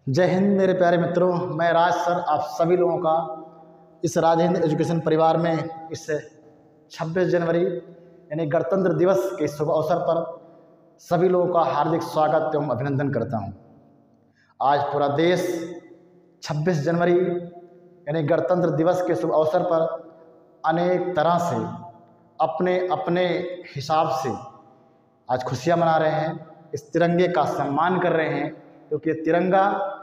जय हिंद मेरे प्यारे मित्रों। मैं राज सर आप सभी लोगों का इस राज हिंद एजुकेशन परिवार में इस 26 जनवरी यानी गणतंत्र दिवस के शुभ अवसर पर सभी लोगों का हार्दिक स्वागत एवं अभिनंदन करता हूं। आज पूरा देश 26 जनवरी यानी गणतंत्र दिवस के शुभ अवसर पर अनेक तरह से अपने अपने हिसाब से आज खुशियां मना रहे हैं, इस तिरंगे का सम्मान कर रहे हैं, क्योंकि तिरंगा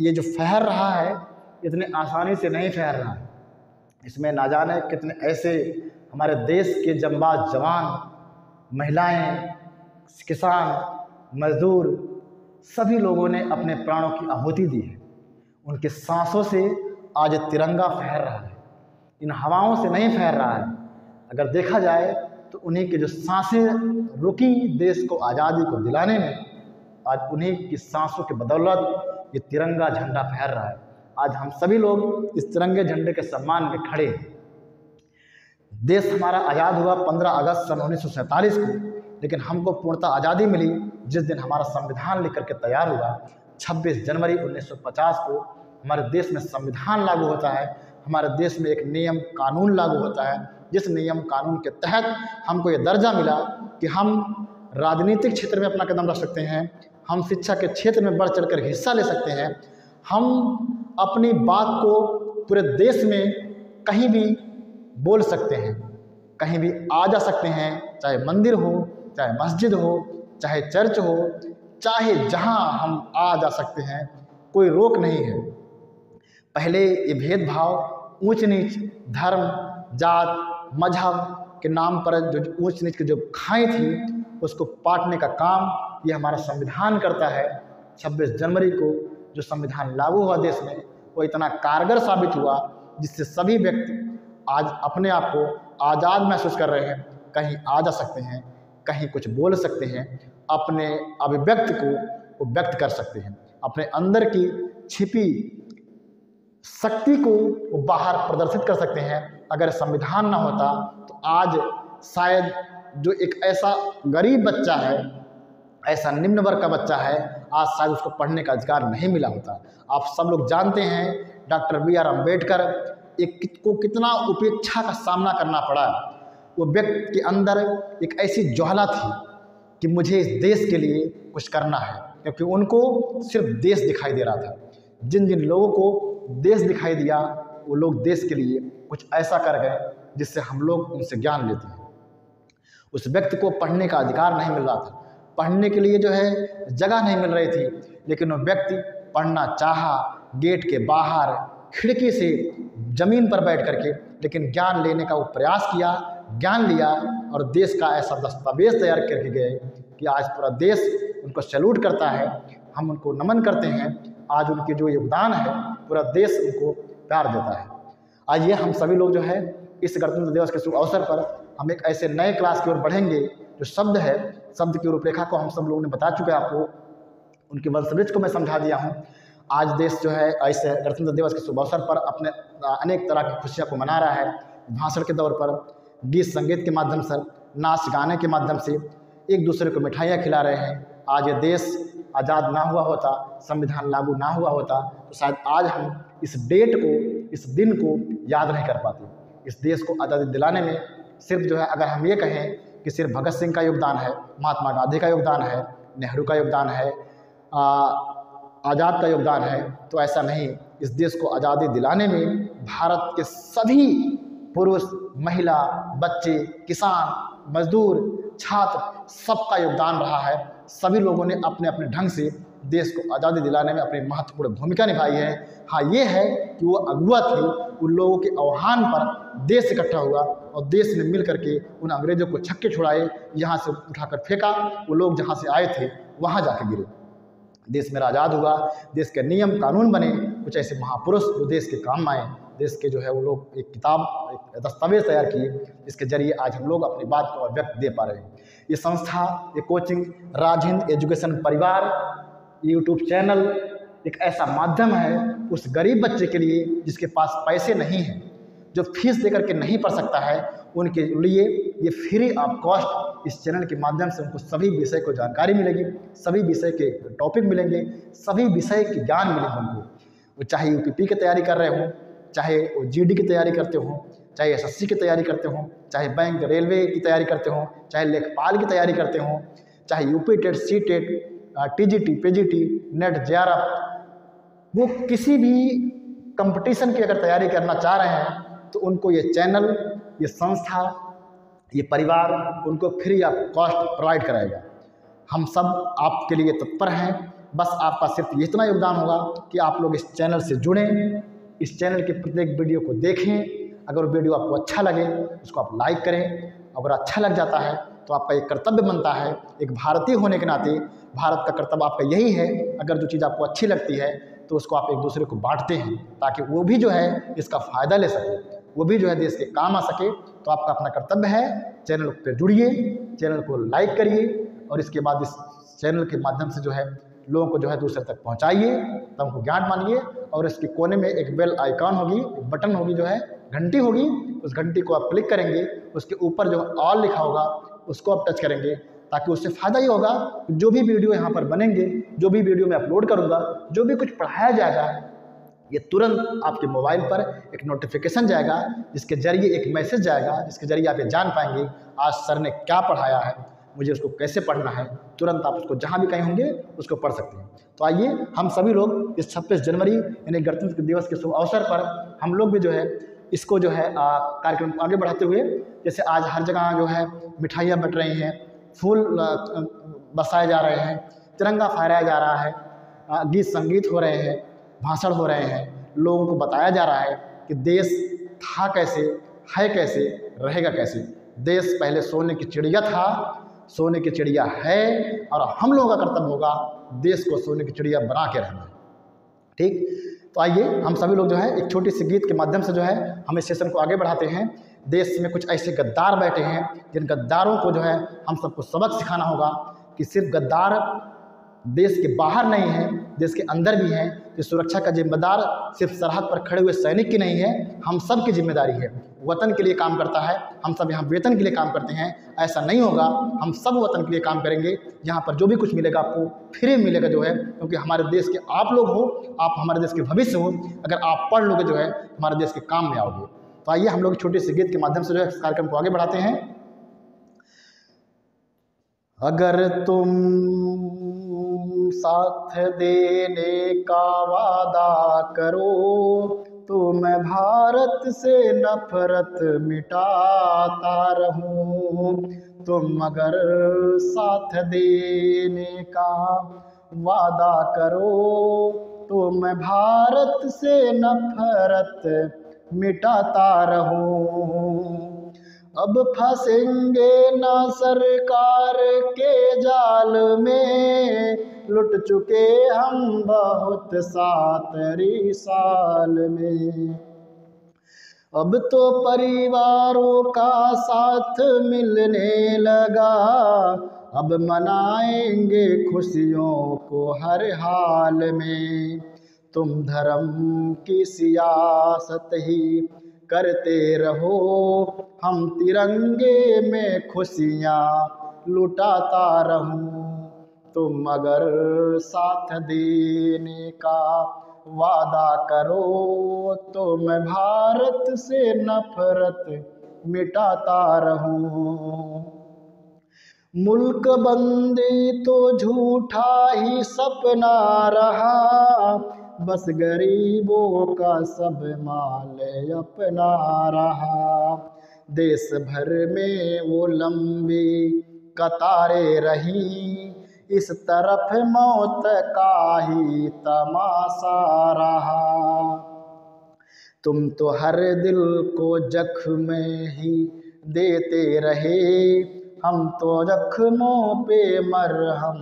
ये जो फहर रहा है इतने आसानी से नहीं फहर रहा है। इसमें ना जाने कितने ऐसे हमारे देश के जांबाज जवान, महिलाएं, किसान, मजदूर सभी लोगों ने अपने प्राणों की आहुति दी है। उनके सांसों से आज तिरंगा फहर रहा है, इन हवाओं से नहीं फहर रहा है। अगर देखा जाए तो उन्हीं की जो सांसें रुकी देश को आज़ादी को दिलाने में, आज उन्हीं की सांसों के बदौलत ये तिरंगा झंडा फहर रहा है। आज हम सभी लोग इस तिरंगे झंडे के सम्मान में खड़े हैं। देश हमारा आज़ाद हुआ 15 अगस्त सन 1947 को, लेकिन हमको पूर्णतः आज़ादी मिली जिस दिन हमारा संविधान लिख करके तैयार हुआ। 26 जनवरी 1950 को हमारे देश में संविधान लागू होता है। हमारे देश में एक नियम कानून लागू होता है, जिस नियम कानून के तहत हमको ये दर्जा मिला कि हम राजनीतिक क्षेत्र में अपना कदम रख सकते हैं, हम शिक्षा के क्षेत्र में बढ़ चढ़कर हिस्सा ले सकते हैं, हम अपनी बात को पूरे देश में कहीं भी बोल सकते हैं, कहीं भी आ जा सकते हैं, चाहे मंदिर हो, चाहे मस्जिद हो, चाहे चर्च हो, चाहे जहां हम आ जा सकते हैं, कोई रोक नहीं है। पहले ये भेदभाव, ऊंच नीच, धर्म, जात, मजहब के नाम पर जो ऊंच नीच की जो खाई थी उसको पाटने का काम ये हमारा संविधान करता है। 26 जनवरी को जो संविधान लागू हुआ देश में, वो इतना कारगर साबित हुआ जिससे सभी व्यक्ति आज अपने आप को आज़ाद महसूस कर रहे हैं, कहीं आ जा सकते हैं, कहीं कुछ बोल सकते हैं, अपने अभिव्यक्ति को वो व्यक्त कर सकते हैं, अपने अंदर की छिपी शक्ति को वो बाहर प्रदर्शित कर सकते हैं। अगर संविधान ना होता तो आज शायद जो एक ऐसा गरीब बच्चा है, ऐसा निम्न वर्ग का बच्चा है, आज शायद उसको पढ़ने का अधिकार नहीं मिला होता। आप सब लोग जानते हैं डॉक्टर BR अम्बेडकर को कितना उपेक्षा का सामना करना पड़ा। वो व्यक्ति के अंदर एक ऐसी ज्वाला थी कि मुझे इस देश के लिए कुछ करना है, क्योंकि उनको सिर्फ देश दिखाई दे रहा था। जिन जिन लोगों को देश दिखाई दिया वो लोग देश के लिए कुछ ऐसा कर गए जिससे हम लोग उनसे ज्ञान लेते हैं। उस व्यक्ति को पढ़ने का अधिकार नहीं मिल रहा था, पढ़ने के लिए जो है जगह नहीं मिल रही थी, लेकिन वो व्यक्ति पढ़ना चाहा, गेट के बाहर खिड़की से ज़मीन पर बैठ करके, लेकिन ज्ञान लेने का वो प्रयास किया, ज्ञान लिया और देश का ऐसा दस्तावेज तैयार करके गए कि आज पूरा देश उनको सैल्यूट करता है, हम उनको नमन करते हैं। आज उनके जो योगदान है पूरा देश उनको प्यार देता है। आइए हम सभी लोग जो है इस गणतंत्र दिवस के शुभ अवसर पर हम एक ऐसे नए क्लास की ओर बढ़ेंगे। जो शब्द है, शब्द की रूपरेखा को हम सब लोगों ने बता चुके हैं आपको, उनके वंशवृक्ष को मैं समझा दिया हूँ। आज देश जो है ऐसे गणतंत्र दिवस के शुभ अवसर पर अपने अनेक तरह की खुशियाँ को मना रहा है। भाषण के दौर पर, गीत संगीत के माध्यम से, नाच गाने के माध्यम से एक दूसरे को मिठाइयाँ खिला रहे हैं। आज ये देश आज़ाद ना हुआ होता, संविधान लागू ना हुआ होता तो शायद आज हम इस डेट को, इस दिन को याद नहीं कर पाते। इस देश को आज़ादी दिलाने में सिर्फ जो है, अगर हम ये कहें कि सिर्फ भगत सिंह का योगदान है, महात्मा गांधी का योगदान है, नेहरू का योगदान है, आज़ाद का योगदान है, तो ऐसा नहीं। इस देश को आज़ादी दिलाने में भारत के सभी पुरुष, महिला, बच्चे, किसान, मजदूर, छात्र सबका योगदान रहा है। सभी लोगों ने अपने अपने ढंग से देश को आज़ादी दिलाने में अपनी महत्वपूर्ण भूमिका निभाई है। हाँ, ये है कि वो अगुआ थे, उन लोगों के आह्वान पर देश इकट्ठा हुआ और देश ने मिल करके उन अंग्रेजों को छक्के छुड़ाए, यहाँ से उठाकर फेंका, वो लोग जहाँ से आए थे वहाँ जाके गिरे। देश मेरा आज़ाद हुआ, देश के नियम कानून बने, कुछ ऐसे महापुरुष जो देश के काम आए, देश के जो है वो लोग एक किताब, एक दस्तावेज तैयार किए, जिसके जरिए आज हम लोग अपनी बात को व्यक्त दे पा रहे हैं। ये संस्था, ये कोचिंग, राज हिंद एजुकेशन परिवार, यूट्यूब चैनल एक ऐसा माध्यम है उस गरीब बच्चे के लिए जिसके पास पैसे नहीं हैं, जो फीस देकर के नहीं पढ़ सकता है, उनके लिए ये फ्री ऑफ कॉस्ट इस चैनल के माध्यम से उनको सभी विषय को जानकारी मिलेगी, सभी विषय के टॉपिक मिलेंगे, सभी विषय के ज्ञान मिलेंगे उनको। वो चाहे यूपीपी की तैयारी कर रहे हों, चाहे वो जीडी की तैयारी करते हों, चाहे एसएससी की तैयारी करते हों, चाहे बैंक रेलवे की तैयारी करते हों, चाहे लेखपाल की तैयारी करते हों, चाहे UP TET, CTET, TGT, PGT, NET, JRF, वो किसी भी कंपटीशन की अगर तैयारी करना चाह रहे हैं तो उनको ये चैनल, ये संस्था, ये परिवार उनको फ्री ऑफ कॉस्ट प्रोवाइड कराएगा। हम सब आपके लिए तत्पर हैं। बस आपका सिर्फ इतना योगदान होगा कि आप लोग इस चैनल से जुड़ें, इस चैनल के प्रत्येक वीडियो को देखें। अगर वीडियो आपको अच्छा लगे उसको आप लाइक करें। अगर अच्छा लग जाता है तो आपका एक कर्तव्य बनता है, एक भारतीय होने के नाते भारत का कर्तव्य आपका यही है, अगर जो चीज़ आपको अच्छी लगती है तो उसको आप एक दूसरे को बांटते हैं ताकि वो भी जो है इसका फ़ायदा ले सके, वो भी जो है देश के काम आ सके। तो आपका अपना कर्तव्य है, चैनल पर जुड़िए, चैनल को लाइक करिए और इसके बाद इस चैनल के माध्यम से जो है लोगों को जो है दूसरे तक पहुंचाइए, तब उनको ज्ञान मानिए। और इसके कोने में एक बेल आइकॉन होगी, एक बटन होगी, जो है घंटी होगी, उस घंटी को आप क्लिक करेंगे, उसके ऊपर जो ऑल लिखा होगा उसको आप टच करेंगे, ताकि उससे फ़ायदा ये होगा कि जो भी वीडियो यहाँ पर बनेंगे, जो भी वीडियो मैं अपलोड करूँगा, जो भी कुछ पढ़ाया जाएगा, ये तुरंत आपके मोबाइल पर एक नोटिफिकेशन जाएगा, जिसके जरिए एक मैसेज जाएगा, जिसके जरिए आप ये जान पाएंगे आज सर ने क्या पढ़ाया है, मुझे उसको कैसे पढ़ना है। तुरंत आप उसको जहाँ भी कहीं होंगे उसको पढ़ सकते हैं। तो आइए हम सभी लोग इस 26 जनवरी यानी गणतंत्र दिवस के शुभ अवसर पर हम लोग भी जो है इसको जो है कार्यक्रम को आगे बढ़ाते हुए, जैसे आज हर जगह जो है मिठाइयाँ बट रही हैं, फूल बरसाए जा रहे हैं, तिरंगा फहराया जा रहा है, गीत संगीत हो रहे हैं, भाषण हो रहे हैं, लोगों को बताया जा रहा है कि देश था कैसे, है कैसे, रहेगा कैसे। देश पहले सोने की चिड़िया था, सोने की चिड़िया है, और हम लोगों का कर्तव्य होगा देश को सोने की चिड़िया बना के रहना। ठीक, तो आइए हम सभी लोग जो है एक छोटी सी गीत के माध्यम से जो है हम इस सेशन को आगे बढ़ाते हैं। देश में कुछ ऐसे गद्दार बैठे हैं जिन गद्दारों को जो है हम सबको सबक सिखाना होगा कि सिर्फ गद्दार देश के बाहर नहीं है, देश के अंदर भी हैं। कि सुरक्षा का जिम्मेदार सिर्फ सरहद पर खड़े हुए सैनिक की नहीं है, हम सब की जिम्मेदारी है। वतन के लिए काम करता है, हम सब यहाँ वेतन के लिए काम करते हैं, ऐसा नहीं होगा। हम सब वतन के लिए काम करेंगे, यहाँ पर जो भी कुछ मिलेगा आपको फ्री मिलेगा जो है, क्योंकि हमारे देश के आप लोग हो, आप हमारे देश के भविष्य हो। अगर आप पढ़ लोगे जो है हमारे देश के काम में आओगे। तो आइए हम लोग छोटे से गीत के माध्यम से जो है इस कार्यक्रम को आगे बढ़ाते हैं। अगर तुम साथ देने का वादा करो तो मैं भारत से नफरत मिटाता रहूं। तुम अगर साथ देने का वादा करो तो मैं भारत से नफरत मिटाता रहूं। अब फंसेंगे ना सरकार के जाल में, लुट चुके हम बहुत 7 साल में। अब तो परिवारों का साथ मिलने लगा, अब मनाएंगे खुशियों को हर हाल में। तुम धर्म की सियासत ही करते रहो, हम तिरंगे में खुशियाँ लुटाता रहूं। तुम अगर साथ देने का वादा करो तो मैं भारत से नफरत मिटाता रहूं। मुल्क बंदी तो झूठा ही सपना रहा, बस गरीबों का सब माल अपना रहा। देश भर में वो लंबी कतारें रही, इस तरफ मौत का ही तमाशा रहा। तुम तो हर दिल को जख्म ही देते रहे, हम तो जख्मों पे मरहम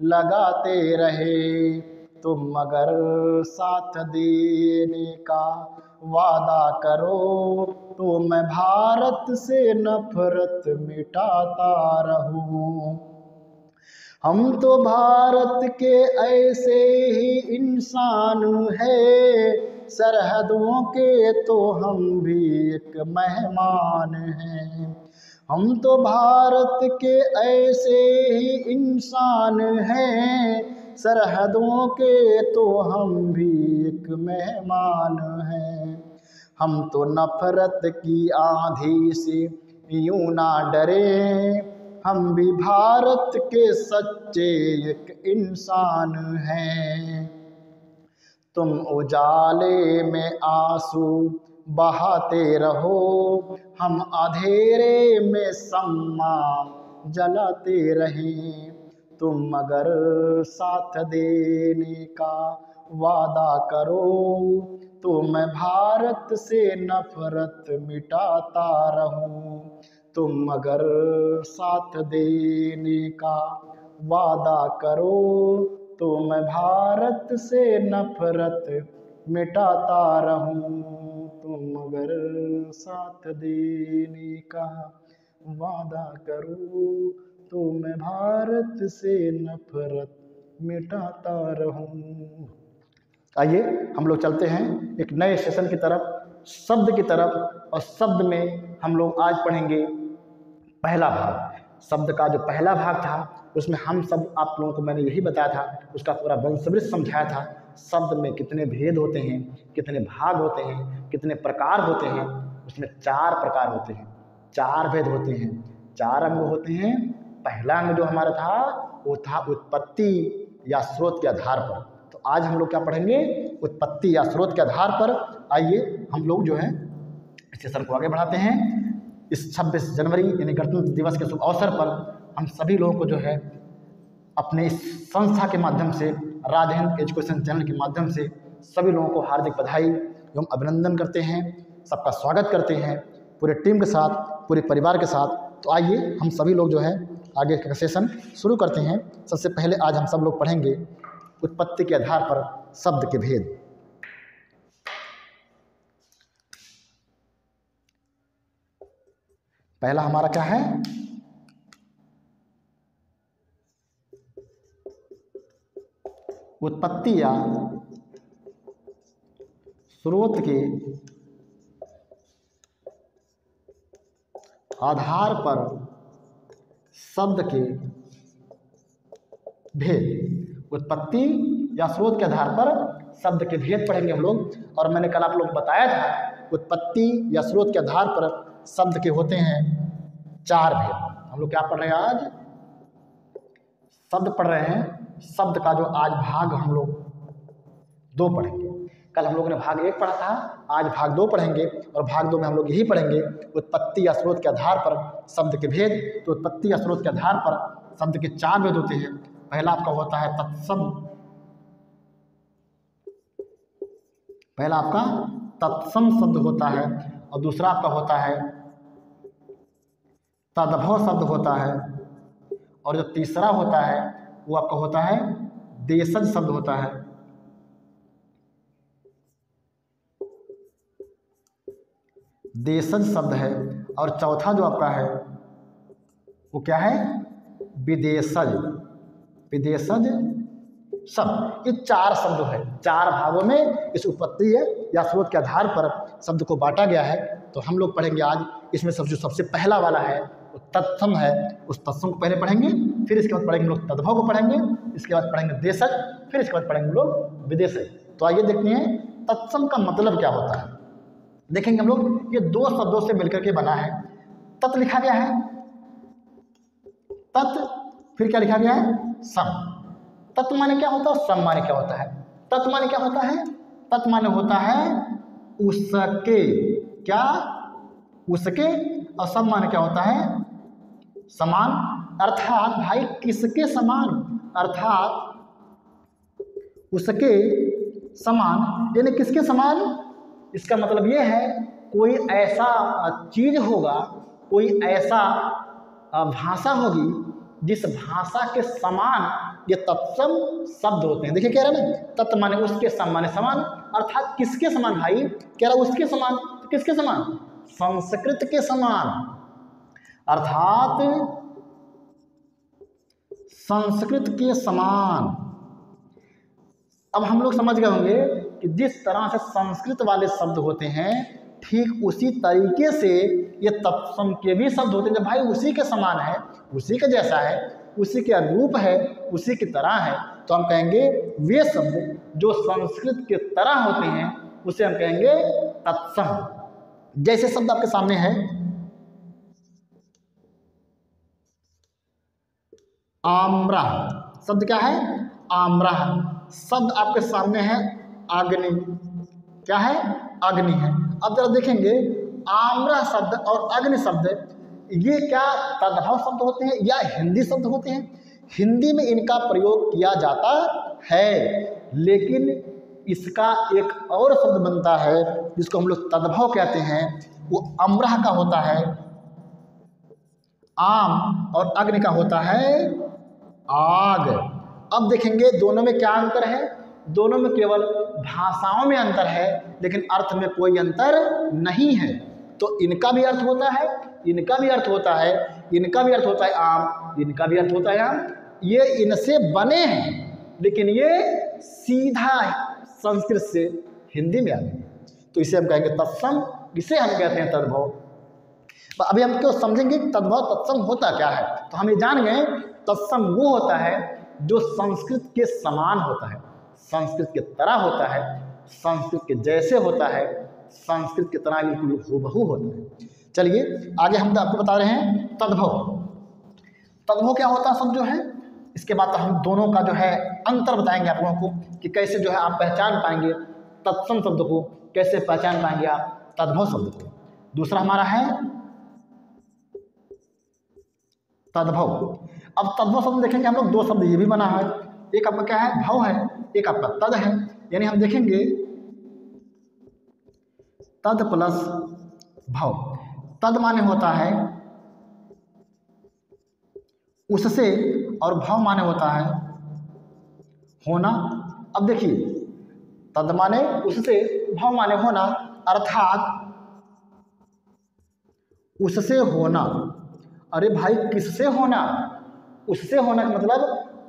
लगाते रहे। तुम अगर साथ देने का वादा करो तो मैं भारत से नफरत मिटाता रहूं। हम तो भारत के ऐसे ही इंसान हैं, सरहदों के तो हम भी एक मेहमान हैं। हम तो भारत के ऐसे ही इंसान हैं, सरहदों के तो हम भी एक मेहमान हैं। हम तो नफरत की आंधी से यूं ना डरे, हम भी भारत के सच्चे एक इंसान हैं। तुम उजाले में आंसू बहाते रहो, हम अंधेरे में शम्मा जलाते रहें। तुम मगर साथ देने का वादा करो, तो मैं भारत से नफरत मिटाता रहूं। तुम मगर साथ देने का वादा करो, तो मैं भारत से नफरत मिटाता रहूं। तुम मगर साथ देने का वादा करो, तो मैं भारत से नफरत मिटाता रहूं। आइए हम लोग चलते हैं एक नए सेशन की तरफ, शब्द की तरफ। और शब्द में हम लोग आज पढ़ेंगे पहला भाग। शब्द का जो पहला भाग था उसमें हम सब आप लोगों को मैंने यही बताया था, उसका पूरा वंशवृक्ष समझाया था। शब्द में कितने भेद होते हैं, कितने भाग होते हैं, कितने प्रकार होते हैं। उसमें 4 प्रकार होते हैं, 4 भेद होते हैं, 4 अंग होते हैं। पहला अंग जो हमारा था वो था उत्पत्ति या स्रोत के आधार पर। तो आज हम लोग क्या पढ़ेंगे? उत्पत्ति या स्रोत के आधार पर। आइए हम लोग जो है इस सेशन को आगे बढ़ाते हैं। इस 26 जनवरी यानी गणतंत्र दिवस के शुभ अवसर पर हम सभी लोगों को जो है अपने इस संस्था के माध्यम से, राजहिंद एजुकेशन चैनल के माध्यम से सभी लोगों को हार्दिक बधाई एवं अभिनंदन करते हैं, सबका स्वागत करते हैं पूरे टीम के साथ, पूरे परिवार के साथ। तो आइए हम सभी लोग जो है आगे का सेशन शुरू करते हैं। सबसे पहले आज हम सब लोग पढ़ेंगे उत्पत्ति के आधार पर शब्द के भेद। पहला हमारा क्या है? उत्पत्ति या स्रोत के आधार पर शब्द के भेद। उत्पत्ति या स्रोत के आधार पर शब्द के भेद पढ़ेंगे हम लोग। और मैंने कल आप लोग को बताया था उत्पत्ति या स्रोत के आधार पर शब्द के होते हैं 4 भेद। हम लोग क्या पढ़ रहे हैं आज? शब्द पढ़ रहे हैं। शब्द का जो आज भाग हम लोग 2 पढ़ेंगे। कल हम लोगों ने भाग 1 पढ़ा था, आज भाग 2 पढ़ेंगे। और भाग 2 में हम लोग यही पढ़ेंगे उत्पत्ति या स्रोत के आधार पर शब्द के भेद। तो उत्पत्ति या स्रोत के आधार पर शब्द के 4 भेद होते हैं। पहला आपका होता है तत्सम। पहला आपका तत्सम शब्द होता है, और दूसरा आपका होता है तद्भव शब्द होता है, और जो तीसरा होता है वो आपका होता है देशज शब्द होता है। देशज शब्द है। और चौथा जो आपका है वो क्या है? विदेशज। विदेशज शब्द। ये 4 शब्द है। 4 भागों में इस उत्पत्ति या स्रोत के आधार पर शब्द को बांटा गया है। तो हम लोग पढ़ेंगे आज इसमें सबसे पहला वाला है वो तत्सम है। उस तत्सम को पहले पढ़ेंगे, फिर इसके बाद पढ़ेंगे लोग तद्भव को पढ़ेंगे, इसके बाद पढ़ेंगे देशज, फिर इसके बाद पढ़ेंगे लोग विदेशज। तो आइए देखते हैं तत्सम का मतलब क्या होता है। देखेंगे हम लोग ये 2 शब्दों से मिलकर के बना है। तत् लिखा गया है, तत्, फिर क्या लिखा गया है? सम। तत् माने क्या होता है? सम माने क्या होता है? तत् माने क्या होता है? तत् माने होता है उसके। क्या? उसके। और सम माने क्या होता है? समान। अर्थात भाई किसके समान? अर्थात उसके समान, यानी किसके समान? इसका मतलब ये है कोई ऐसा चीज होगा, कोई ऐसा भाषा होगी जिस भाषा के समान ये तत्सम शब्द होते हैं। देखिए कह रहा है ना, तत् माने उसके, सम माने समान। अर्थात किसके समान भाई? कह रहा उसके समान। तो किसके समान? संस्कृत के समान। अर्थात संस्कृत के समान। अब हम लोग समझ गए होंगे कि जिस तरह से संस्कृत वाले शब्द होते हैं ठीक उसी तरीके से ये तत्सम के भी शब्द होते हैं। जब भाई उसी के समान है, उसी के जैसा है, उसी के अनुरूप है, उसी की तरह है, तो हम कहेंगे वे शब्द जो संस्कृत के तरह होते हैं उसे हम कहेंगे तत्सम। जैसे शब्द आपके सामने है आम्र, शब्द क्या है? आम्र। शब्द आपके सामने है अग्नि, क्या है? अग्नि है। अब जरा देखेंगे आम्र शब्द और अग्नि शब्द ये क्या तद्भव शब्द होते हैं या हिंदी शब्द होते हैं? हिंदी में इनका प्रयोग किया जाता है, लेकिन इसका एक और शब्द बनता है जिसको हम लोग तद्भव कहते हैं, वो अम्रह का होता है आम और अग्नि का होता है आग। अब देखेंगे दोनों में क्या अंतर है? दोनों में केवल भाषाओं में अंतर है, लेकिन अर्थ में कोई अंतर नहीं है। तो इनका भी अर्थ होता है, इनका भी अर्थ होता है, इनका भी अर्थ होता है आम, इनका भी अर्थ होता है आम। ये इनसे बने हैं, लेकिन ये सीधा संस्कृत से हिंदी में आ गए, तो इसे हम कहेंगे तत्सम, इसे हम कहते हैं तद्भव। अभी हम क्यों समझेंगे तद्भव तत्सम होता क्या है। तो हम ये जान गए तत्सम वो होता है जो संस्कृत के समान होता है, संस्कृत के तरह होता है, संस्कृत के जैसे होता है, संस्कृत की तरह बिल्कुल हूबहू होता है। चलिए आगे हम आपको बता रहे हैं तद्भव। तद्भव क्या होता है शब्द जो है, इसके बाद हम दोनों का जो है अंतर बताएंगे आप लोगों को कि कैसे जो है आप पहचान पाएंगे तत्सम शब्द को, कैसे पहचान पाएंगे आप तद्भव शब्द को। दूसरा हमारा है तद्भव। अब तद्भव शब्द देखेंगे हम लोग, दो शब्द ये भी बना है, एक आपका क्या है भव है, एक आपका तद है। यानी हम देखेंगे तद प्लस भव। तद माने होता है उससे और भव माने होता है होना। अब देखिए तद माने उससे, भव माने होना, अर्थात उससे होना। अरे भाई किससे होना? उससे होना का मतलब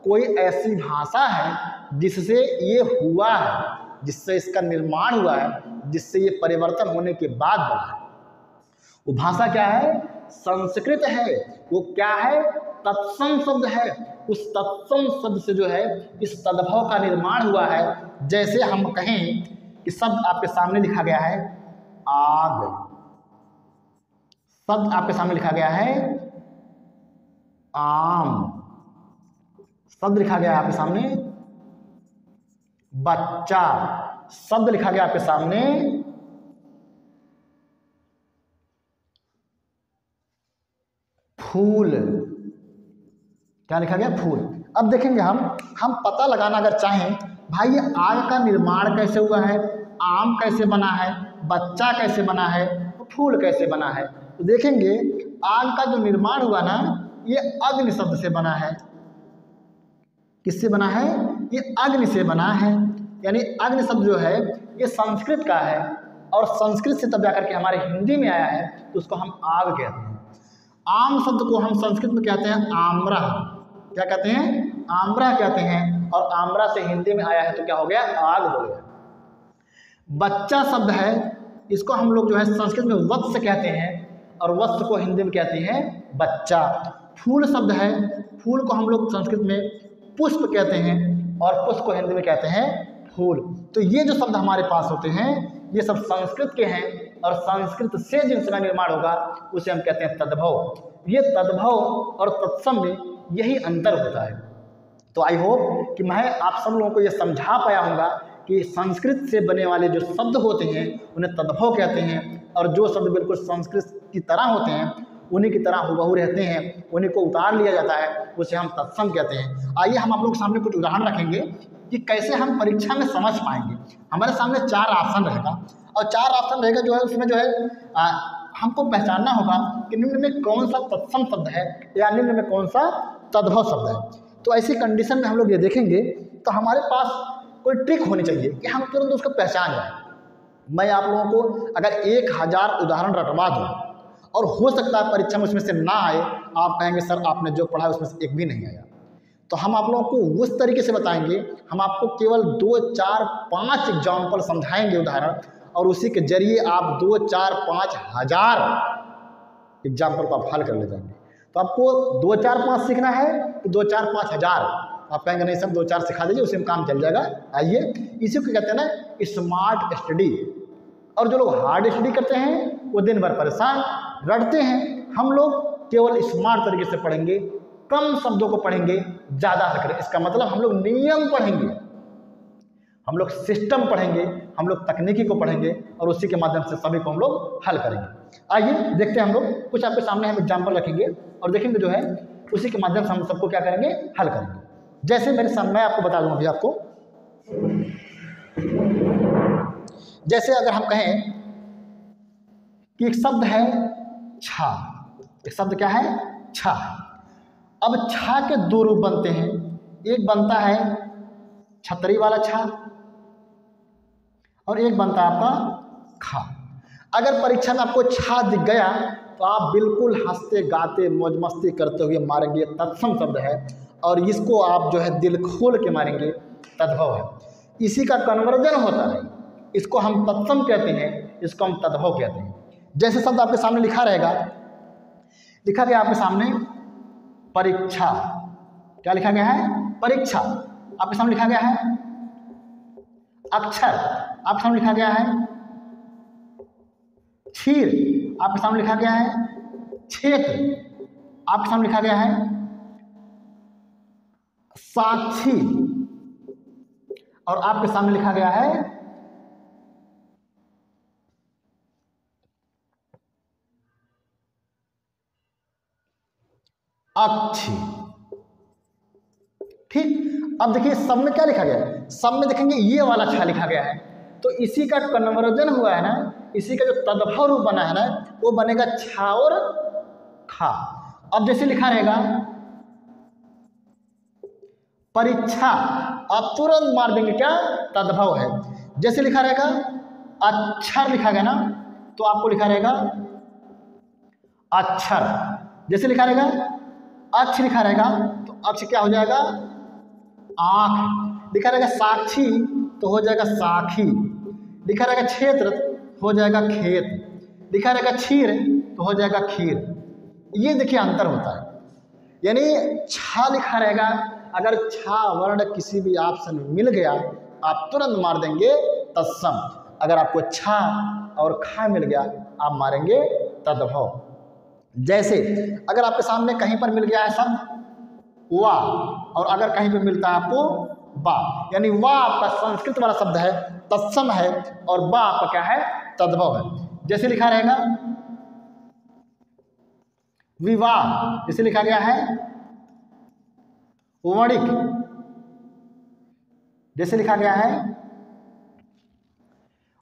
कोई ऐसी भाषा है जिससे ये हुआ है, जिससे इसका निर्माण हुआ है, जिससे ये परिवर्तन होने के बाद बना है। वो भाषा क्या है? संस्कृत है। वो क्या है? तत्सम शब्द है। उस तत्सम शब्द से जो है इस तद्भव का निर्माण हुआ है। जैसे हम कहें कि शब्द आपके सामने लिखा गया है आग, शब्द आपके सामने लिखा गया है आम, शब्द लिखा गया है आपके सामने बच्चा, शब्द लिखा गया आपके सामने फूल। क्या लिखा गया? फूल। अब देखेंगे हम पता लगाना अगर चाहें भाई ये आग का निर्माण कैसे हुआ है, आम कैसे बना है, बच्चा कैसे बना है, फूल कैसे बना है, तो देखेंगे आग का जो निर्माण हुआ ना ये अग्नि शब्द से बना है। किससे बना है? ये अग्नि से बना है। यानी अग्नि शब्द जो है ये संस्कृत का है और संस्कृत से तब जाकर के हमारे हिंदी में आया है, तो उसको हम आग कहते हैं। आम शब्द को हम संस्कृत में कहते हैं आम्रा। क्या कहते हैं? आम्रा कहते हैं। और आम्रा से हिंदी में आया है तो क्या हो गया? आग हो गया। बच्चा शब्द है, इसको हम लोग जो है संस्कृत में वत्स कहते हैं और वत्स को हिंदी में कहते हैं बच्चा। फूल शब्द है, फूल को हम लोग संस्कृत में पुष्प कहते हैं और पुष्प को हिंदी में कहते हैं फूल। तो ये जो शब्द हमारे पास होते हैं ये सब संस्कृत के हैं और संस्कृत से जिनका निर्माण होगा उसे हम कहते हैं तद्भव। ये तद्भव और तत्सम में यही अंतर होता है। तो आई होप कि मैं आप सब लोगों को ये समझा पाया होगा कि संस्कृत से बने वाले जो शब्द होते हैं उन्हें तद्भव कहते हैं और जो शब्द बिल्कुल संस्कृत की तरह होते हैं उन्हीं की तरह हुबहू रहते हैं, उन्हीं को उतार लिया जाता है, उसे हम तत्सम कहते हैं। आइए हम आप लोग के सामने कुछ उदाहरण रखेंगे कि कैसे हम परीक्षा में समझ पाएंगे। हमारे सामने 4 ऑप्शन रहेगा और 4 ऑप्शन रहेगा जो है उसमें जो है हमको पहचानना होगा कि निम्न में कौन सा तत्सम शब्द है या निम्न में कौन सा तद्भव शब्द है। तो ऐसी कंडीशन में हम लोग ये देखेंगे तो हमारे पास कोई ट्रिक होनी चाहिए कि हम तुरंत उसको पहचान जाएँ। मैं आप लोगों को अगर 1000 उदाहरण रटवा दूँ और हो सकता है परीक्षा में उसमें से ना आए, आप कहेंगे सर आपने जो पढ़ा है उसमें से एक भी नहीं आया, तो हम आप लोगों को उस तरीके से बताएंगे। हम आपको केवल 2, 4, 5 एग्जाम्पल समझाएंगे उदाहरण और उसी के जरिए आप 2, 4, 5 हज़ार एग्जाम्पल को आप हल कर ले जाएंगे। तो आपको 2, 4, 5 सीखना है तो 2, 4, 5 हज़ार आप कहेंगे नहीं सर 2, 4 सिखा दीजिए, उसी में काम चल जाएगा। आइए, इसी को कहते हैं ना स्मार्ट स्टडी। और जो लोग हार्ड स्टडी करते हैं वो दिन भर परेशान रटते हैं। हम लोग केवल स्मार्ट तरीके से पढ़ेंगे, कम शब्दों को पढ़ेंगे, ज़्यादा हल करेंगे। इसका मतलब हम लोग नियम पढ़ेंगे, हम लोग सिस्टम पढ़ेंगे, हम लोग तकनीकी को पढ़ेंगे और उसी के माध्यम से सभी को हम लोग हल करेंगे। आइए देखते हैं, हम लोग कुछ आपके सामने हम एग्जाम्पल रखेंगे और देखेंगे जो है उसी के माध्यम से हम सबको क्या करेंगे, हल करेंगे। जैसे मेरे सामने मैं आपको बता दूँ अभी आपको, जैसे अगर हम कहें कि एक शब्द है छा, एक शब्द क्या है, छा। अब छा के 2 रूप बनते हैं, एक बनता है छतरी वाला छा और एक बनता है आपका खा। अगर परीक्षा में आपको छा दिख गया तो आप बिल्कुल हंसते गाते मौज मस्ती करते हुए मारेंगे, तत्सम शब्द है और इसको आप जो है दिल खोल के मारेंगे, तद्भव है। इसी का कन्वर्जन होता है, इसको हम तत्सम कहते हैं, इसको हम तद्भव कहते हैं। जैसे शब्द आपके सामने लिखा रहेगा, लिखा गया आपके सामने परीक्षा, क्या लिखा गया है, परीक्षा। आपके सामने लिखा गया है अक्षर, आपके सामने लिखा गया है क्षीर, आपके सामने लिखा गया है क्षेत्र, आपके सामने लिखा गया है साक्षी और आपके सामने लिखा गया है अक्षी। ठीक, अब देखिए सब में क्या लिखा गया है, सब में देखेंगे ये वाला छा लिखा गया है, तो इसी का कन्वर्जन हुआ है ना, इसी का जो तद्भव रूप बना है ना, वो बनेगा छा और खा। अब जैसे लिखा रहेगा परीक्षा, आप तुरंत मार देंगे क्या, तद्भव है। जैसे लिखा रहेगा अक्षर लिखा गया ना, तो आपको लिखा रहेगा अक्षर। जैसे लिखा रहेगा अक्ष लिखा रहेगा तो अक्ष क्या हो जाएगा, आँख। लिखा रहेगा साक्षी तो हो जाएगा साखी। लिखा रहेगा क्षेत्र हो जाएगा खेत। लिखा रहेगा क्षीर तो हो जाएगा खीर। ये देखिए अंतर होता है, यानी छा लिखा रहेगा, अगर छा वर्ण किसी भी ऑप्शन में मिल गया आप तुरंत मार देंगे तत्सम। अगर आपको छा और खा मिल गया आप मारेंगे तद्भव। जैसे अगर आपके सामने कहीं पर मिल गया है शब्द वा और अगर कहीं पर मिलता है आपको बा, यानी वा आपका संस्कृत वाला शब्द है, तत्सम है, और बा आपका क्या है, तद्भव है। जैसे लिखा रहेगा विवाह, जैसे लिखा गया है वणिक, जैसे लिखा गया है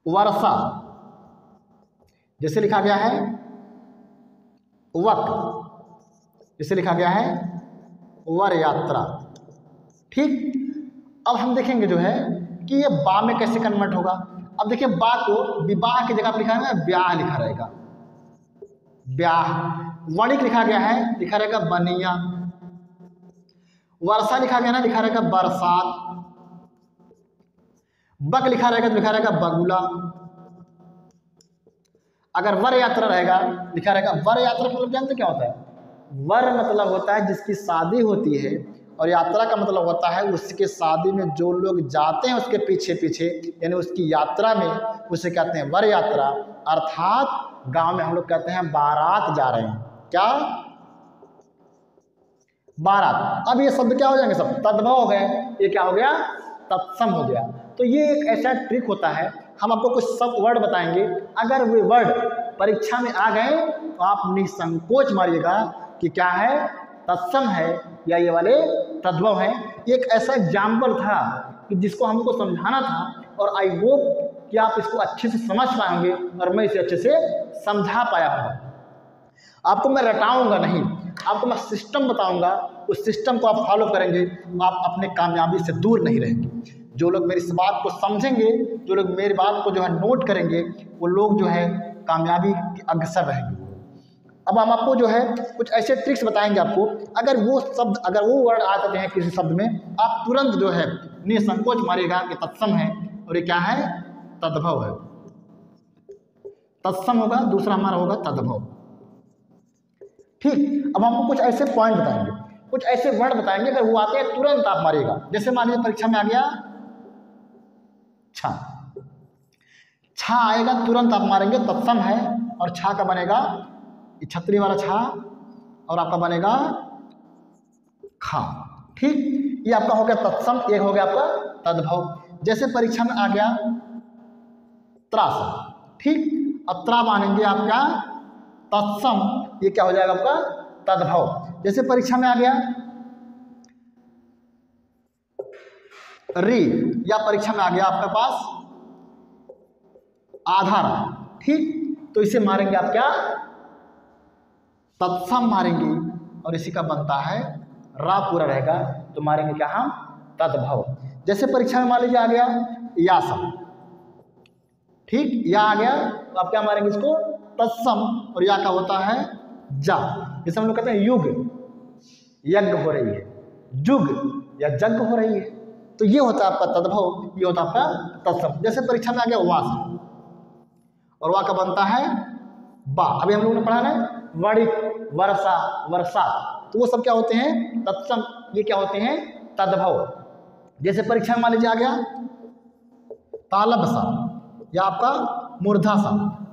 वर्षा, जैसे लिखा गया है वक, जैसे लिखा गया है वर यात्रा। ठीक, अब हम देखेंगे जो है कि ये बा में कैसे कन्वर्ट होगा। अब देखिए बा को विवाह की जगह पर लिखा है ब्याह लिखा रहेगा, ब्याह। वणिक लिखा गया है, लिखा रहेगा बनिया। वर्षा लिखा गया ना, लिखा रहेगा बरसात। बक लिखा रहेगा तो लिखा रहेगा बगुला। अगर वर यात्रा रहेगा, लिखा रहेगा वर यात्रा मतलब जानते क्या होता है, वर मतलब होता है जिसकी शादी होती है, और यात्रा का मतलब होता है उसके शादी में जो लोग जाते हैं उसके पीछे पीछे, यानी उसकी यात्रा में, उसे कहते हैं वर यात्रा। अर्थात गांव में हम लोग कहते हैं बारात जा रहे हैं, क्या, बारात। अब ये शब्द क्या हो जाएंगे, सब तद्भव हो गए, ये क्या हो गया, तत्सम हो गया। तो ये एक ऐसा ट्रिक होता है, हम आपको कुछ सब वर्ड बताएंगे, अगर वे वर्ड परीक्षा में आ गए तो आप निसंकोच मारिएगा कि क्या है, तत्सम है या ये वाले तद्भव है। एक ऐसा एग्जाम्पल था कि जिसको हमको समझाना था, और आई होप कि आप इसको अच्छे से समझ पाएंगे और मैं इसे अच्छे से समझा पाया हूँ। आपको मैं रटाऊंगा नहीं, आपको मैं सिस्टम बताऊंगा, उस सिस्टम को आप फॉलो करेंगे तो आप अपने कामयाबी से दूर नहीं रहेंगे। जो लोग मेरी इस बात को समझेंगे, जो लोग मेरी बात को जो है नोट करेंगे, वो लोग जो है कामयाबी के अग्रसर रहेंगे। अब हम आपको जो है कुछ ऐसे ट्रिक्स बताएंगे आपको, अगर वो शब्द, अगर वो वर्ड आ जाते हैं किसी शब्द में, आप तुरंत जो है निसंकोच मारिएगा कि तत्सम है और ये क्या है, तद्भव है। तत्सम होगा, दूसरा हमारा होगा तद्भव। ठीक, अब हमको कुछ ऐसे पॉइंट बताएंगे, कुछ ऐसे वर्ड बताएंगे, अगर वो आते हैं तुरंत आप मारिएगा। जैसे मान लीजिए परीक्षा में आ गया छा, छा आएगा तुरंत आप मारेंगे, तत्सम है, और छा का बनेगा छतरी वाला छा, और आपका बनेगा खा। ठीक, ये आपका हो गया तत्सम, एक हो गया आपका तद्भव। जैसे परीक्षा में आ गया त्रास, ठीक, अब त्रा मानेंगे आपका तत्सम, ये क्या हो जाएगा आपका तद्भव। जैसे परीक्षा में आ गया री, या परीक्षा में आ गया आपके पास आधार, ठीक, तो इसे मारेंगे आप क्या तत्सम मारेंगे, और इसी का बनता है रा पूरा रहेगा, तो मारेंगे क्या हम तद्भव। जैसे परीक्षा में मान लीजिए आ गया यासम, ठीक, या आ गया तो आप क्या मारेंगे इसको तत्सम, और या का होता है जा। जैसे हम लोग कहते हैं युग, यज्ञ हो रही है, जुग या जग हो रही है, तो ये होता है आपका तद्भव, ये होता है आपका तत्सम। जैसे परीक्षा में आ गया वास, और वा का बनता है बा, अभी हम लोगों ने पढ़ा ना वणिक, वर्षा, वर्षा, तो वो सब क्या होते हैं तत्सम, ये क्या होते हैं तद्भव। जैसे परीक्षा में मान लीजिए आ गया तालब सा, या आपका मूर्धा सा,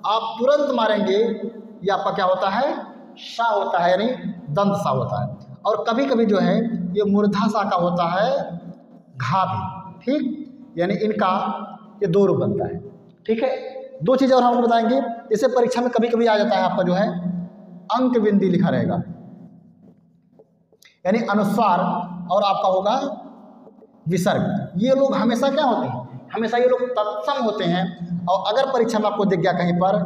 आप तुरंत मारेंगे, ये आपका क्या होता है सा होता है, यानी दंत सा होता है। और कभी कभी जो है ये मूर्धा सा का होता है घा भी, ठीक, यानी इनका ये दो रूप बनता है। ठीक है, दो चीज़ और हम बताएंगे। जैसे परीक्षा में कभी कभी आ जाता है आपका जो है अंक बिंदी लिखा रहेगा, यानी अनुस्वार, और आपका होगा विसर्ग। ये लोग हमेशा क्या होते हैं, हमेशा ये लोग तत्सम होते हैं। और अगर परीक्षा में आपको दिख गया कहीं पर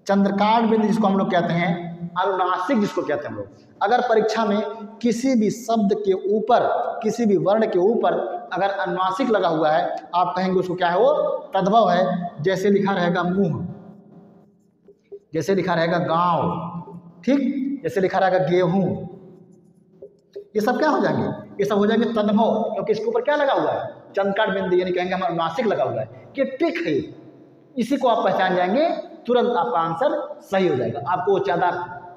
चंद्रकांड बिंदु, जिसको हम लोग कहते हैं अनुनासिक, जिसको कहते हैं हम लोग, अगर परीक्षा में किसी भी शब्द के ऊपर, किसी भी वर्ण के ऊपर अगर अनुनासिक लगा हुआ है, आप कहेंगे उसको क्या है, वो तद्भव है। जैसे लिखा रहेगा मुंह, जैसे लिखा रहेगा गांव, ठीक, जैसे लिखा रहेगा गेहूं, ये सब क्या हो जाएंगे, ये सब हो जाएंगे तद्भव, क्योंकि इसके ऊपर क्या लगा हुआ है चंद्रकांड बिंदु, यानी कहेंगे हमारा अनुनासिक लगा हुआ है। ये ट्रिक है, इसी को आप पहचान जाएंगे, तुरंत आपका आंसर सही हो जाएगा। आपको ज़्यादा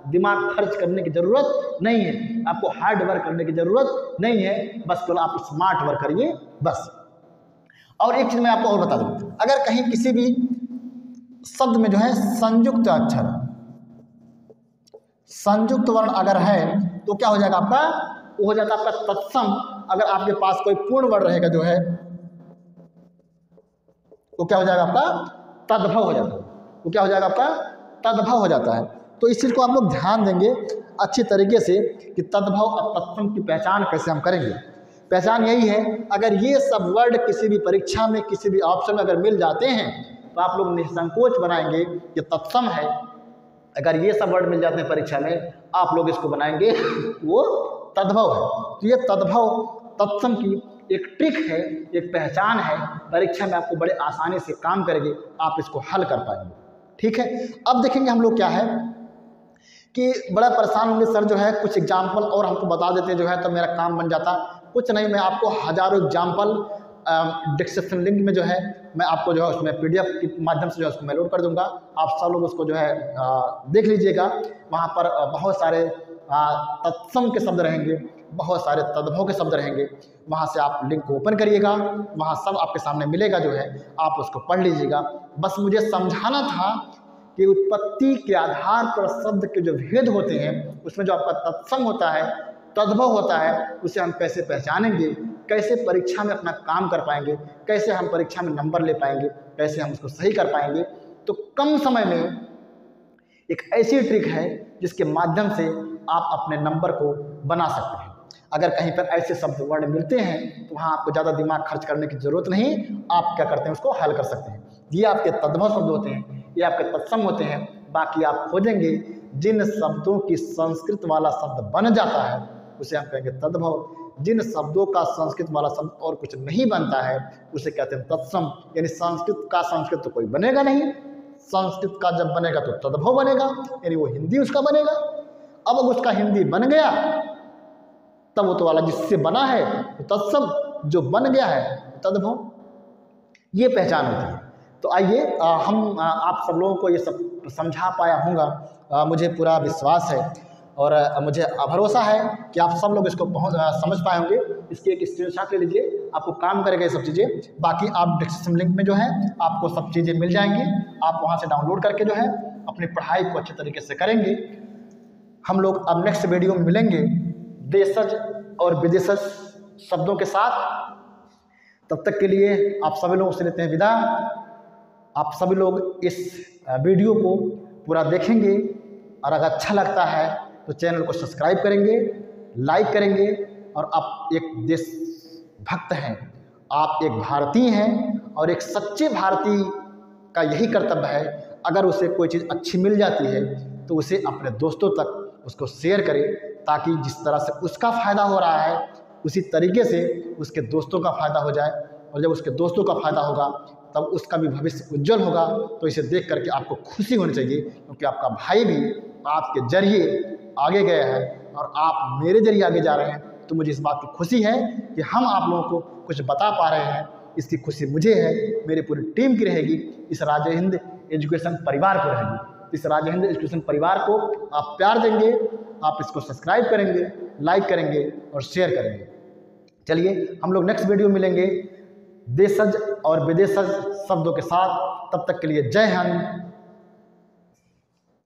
दिमाग खर्च करने की ज़रूरत नहीं है, आपको हार्ड वर्क करने की ज़रूरत नहीं है, बस केवल आप स्मार्ट वर्क करिए बस। और एक चीज़ मैं आपको और बता दूं, अगर कहीं किसी भी शब्द में जो है संयुक्त अक्षर, संयुक्त वर्ण अगर है, तो क्या हो जाएगा आपका, वो हो जाता है आपका तत्सम। अगर आपके पास कोई पूर्ण वर्ण रहेगा जो है, तो क्या हो जाएगा आपका तद्भव हो जाता है, वो क्या हो जाएगा आपका तद्भव हो जाता है। तो इस चीज़ को आप लोग ध्यान देंगे अच्छी तरीके से कि तद्भव और तत्सम की पहचान कैसे हम करेंगे। पहचान यही है, अगर ये सब वर्ड किसी भी परीक्षा में, किसी भी ऑप्शन में अगर मिल जाते हैं, तो आप लोग निसंकोच बनाएंगे कि तत्सम है। अगर ये सब वर्ड मिल जाते हैं परीक्षा में, आप लोग इसको बनाएंगे वो तद्भव है। तो ये तद्भव तत्सम की एक ट्रिक है, एक पहचान है, परीक्षा में आपको बड़े आसानी से काम करेंगे, आप इसको हल कर पाएंगे। ठीक है, अब देखेंगे हम लोग क्या है कि बड़ा परेशान होंगे, सर जो है कुछ एग्जाम्पल और हमको बता देते जो है तो मेरा काम बन जाता। कुछ नहीं, मैं आपको हज़ारों एग्जाम्पल डिस्क्रिप्शन लिंक में जो है मैं आपको जो है उसमें PDF के माध्यम से जो है उसको मैं लोड कर दूंगा। आप सब लोग उसको जो है देख लीजिएगा। वहाँ पर बहुत सारे तत्सम के शब्द रहेंगे, बहुत सारे तद्भव के शब्द रहेंगे। वहाँ से आप लिंक को ओपन करिएगा, वहाँ सब आपके सामने मिलेगा, जो है आप उसको पढ़ लीजिएगा। बस मुझे समझाना था कि उत्पत्ति के आधार पर शब्द के जो भेद होते हैं, उसमें जो आपका तत्सम होता है, तद्भव होता है, उसे हम कैसे पहचानेंगे, कैसे परीक्षा में अपना काम कर पाएंगे, कैसे हम परीक्षा में नंबर ले पाएंगे, कैसे हम उसको सही कर पाएंगे। तो कम समय में एक ऐसी ट्रिक है जिसके माध्यम से आप अपने नंबर को बना सकते हैं। अगर कहीं पर ऐसे शब्द वर्ड मिलते हैं तो वहाँ आपको ज़्यादा दिमाग खर्च करने की ज़रूरत नहीं, आप क्या करते हैं उसको हल कर सकते हैं। ये आपके तद्भव शब्द होते हैं, ये आपके तत्सम होते हैं। बाकी आप खोजेंगे जिन शब्दों की संस्कृत वाला शब्द बन जाता है उसे हम कहेंगे तद्भव। जिन शब्दों का संस्कृत वाला शब्द और कुछ नहीं बनता है उसे कहते हैं तत्सम। यानी संस्कृत का संस्कृत तो कोई बनेगा नहीं, संस्कृत का जब बनेगा तो तद्भव बनेगा, यानी वो हिंदी उसका बनेगा। अब उसका हिंदी बन गया तब वो तो वाला जिससे बना है तो तत्सम, जो बन गया है तद्भव। ये पहचान होती है। तो आइए हम आप सब लोगों को ये सब समझा पाया होगा, मुझे पूरा विश्वास है और मुझे भरोसा है कि आप सब लोग इसको समझ पाए होंगे। इसकी एक स्क्रीनशॉट ले लीजिए, आपको काम करेगा ये सब चीज़ें। बाकी आप डिस्क्रिप्शन लिंक में जो है आपको सब चीज़ें मिल जाएंगी, आप वहाँ से डाउनलोड करके जो है अपनी पढ़ाई को अच्छे तरीके से करेंगे। हम लोग अब नेक्स्ट वीडियो में मिलेंगे देशज और विदेशज शब्दों के साथ। तब तक के लिए आप सभी लोगों से लेते हैं विदा। आप सभी लोग इस वीडियो को पूरा देखेंगे और अगर अच्छा लगता है तो चैनल को सब्सक्राइब करेंगे, लाइक करेंगे। और आप एक देशभक्त हैं, आप एक भारतीय हैं और एक सच्चे भारतीय का यही कर्तव्य है, अगर उसे कोई चीज़ अच्छी मिल जाती है तो उसे अपने दोस्तों तक उसको शेयर करें, ताकि जिस तरह से उसका फ़ायदा हो रहा है उसी तरीके से उसके दोस्तों का फ़ायदा हो जाए। और जब उसके दोस्तों का फ़ायदा होगा तब उसका भी भविष्य उज्जवल होगा। तो इसे देख करके आपको खुशी होनी चाहिए, क्योंकि आपका भाई भी आपके जरिए आगे गया है और आप मेरे जरिए आगे जा रहे हैं। तो मुझे इस बात की खुशी है कि हम आप लोगों को कुछ बता पा रहे हैं। इसकी खुशी मुझे है, मेरी पूरी टीम की रहेगी, इस राजय हिंद एजुकेशन परिवार को रहेगी। इस राजय हिंद एजुकेशन परिवार को आप प्यार देंगे, आप इसको सब्सक्राइब करेंगे, लाइक करेंगे और शेयर करेंगे। चलिए हम लोग नेक्स्ट वीडियो मिलेंगे देशज और विदेशज शब्दों के साथ। तब तक के लिए जय हिंद,